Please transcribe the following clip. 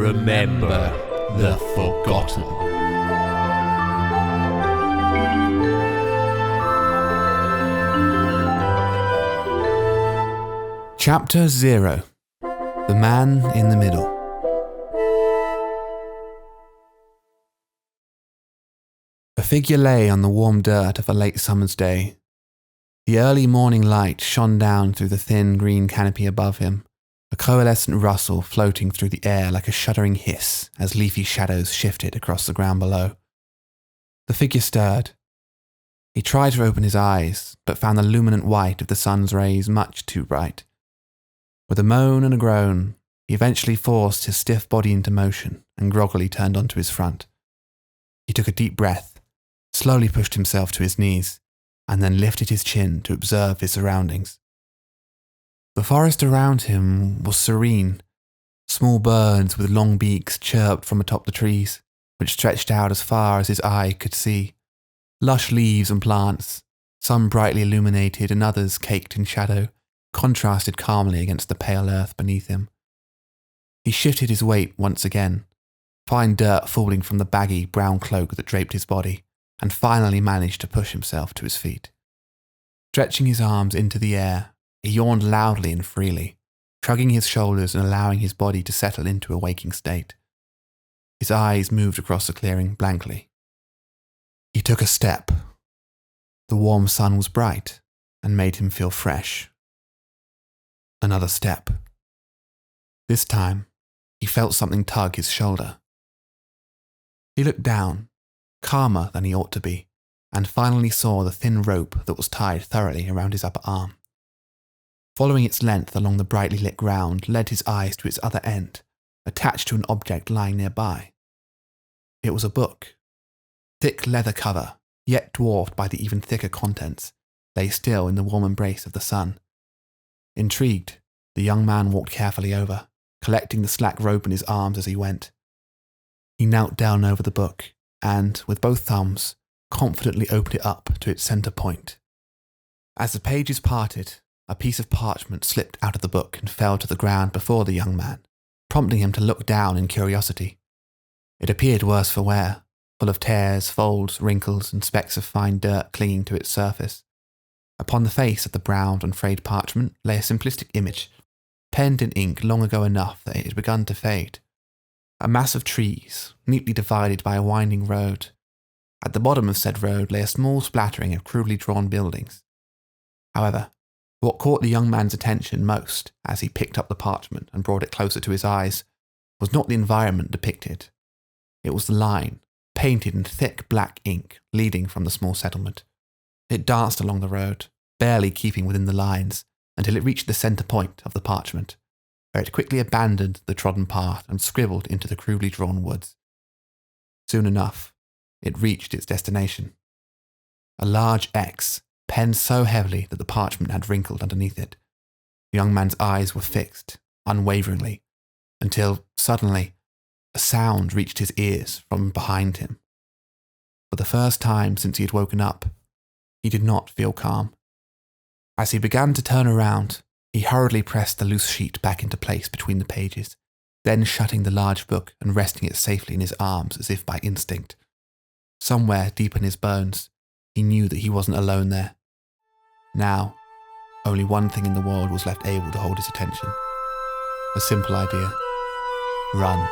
Remember the Forgotten. Chapter 0. The Man in the Middle. A figure lay on the warm dirt of a late summer's day. The early morning light shone down through the thin green canopy above him, a coalescent rustle floating through the air like a shuddering hiss as leafy shadows shifted across the ground below. The figure stirred. He tried to open his eyes, but found the luminant white of the sun's rays much too bright. With a moan and a groan, he eventually forced his stiff body into motion and groggily turned onto his front. He took a deep breath, slowly pushed himself to his knees, and then lifted his chin to observe his surroundings. The forest around him was serene. Small birds with long beaks chirped from atop the trees, which stretched out as far as his eye could see. Lush leaves and plants, some brightly illuminated and others caked in shadow, contrasted calmly against the pale earth beneath him. He shifted his weight once again, fine dirt falling from the baggy brown cloak that draped his body, and finally managed to push himself to his feet. Stretching his arms into the air, he yawned loudly and freely, shrugging his shoulders and allowing his body to settle into a waking state. His eyes moved across the clearing blankly. He took a step. The warm sun was bright and made him feel fresh. Another step. This time, he felt something tug his shoulder. He looked down, calmer than he ought to be, and finally saw the thin rope that was tied thoroughly around his upper arm. Following its length along the brightly lit ground led his eyes to its other end, attached to an object lying nearby. It was a book. Thick leather cover, yet dwarfed by the even thicker contents, lay still in the warm embrace of the sun. Intrigued, the young man walked carefully over, collecting the slack rope in his arms as he went. He knelt down over the book and, with both thumbs, confidently opened it up to its centre point. As the pages parted, a piece of parchment slipped out of the book and fell to the ground before the young man, prompting him to look down in curiosity. It appeared worse for wear, full of tears, folds, wrinkles, and specks of fine dirt clinging to its surface. Upon the face of the brown and frayed parchment lay a simplistic image, penned in ink long ago enough that it had begun to fade. A mass of trees, neatly divided by a winding road. At the bottom of said road lay a small splattering of crudely drawn buildings. However, what caught the young man's attention most, as he picked up the parchment and brought it closer to his eyes, was not the environment depicted. It was the line, painted in thick black ink, leading from the small settlement. It danced along the road, barely keeping within the lines, until it reached the centre point of the parchment, where it quickly abandoned the trodden path and scribbled into the crudely drawn woods. Soon enough, it reached its destination. A large X, penned so heavily that the parchment had wrinkled underneath it. The young man's eyes were fixed, unwaveringly, until, suddenly, a sound reached his ears from behind him. For the first time since he had woken up, he did not feel calm. As he began to turn around, he hurriedly pressed the loose sheet back into place between the pages, then shutting the large book and resting it safely in his arms as if by instinct. Somewhere deep in his bones, he knew that he wasn't alone there. Now, only one thing in the world was left able to hold his attention. A simple idea. Run.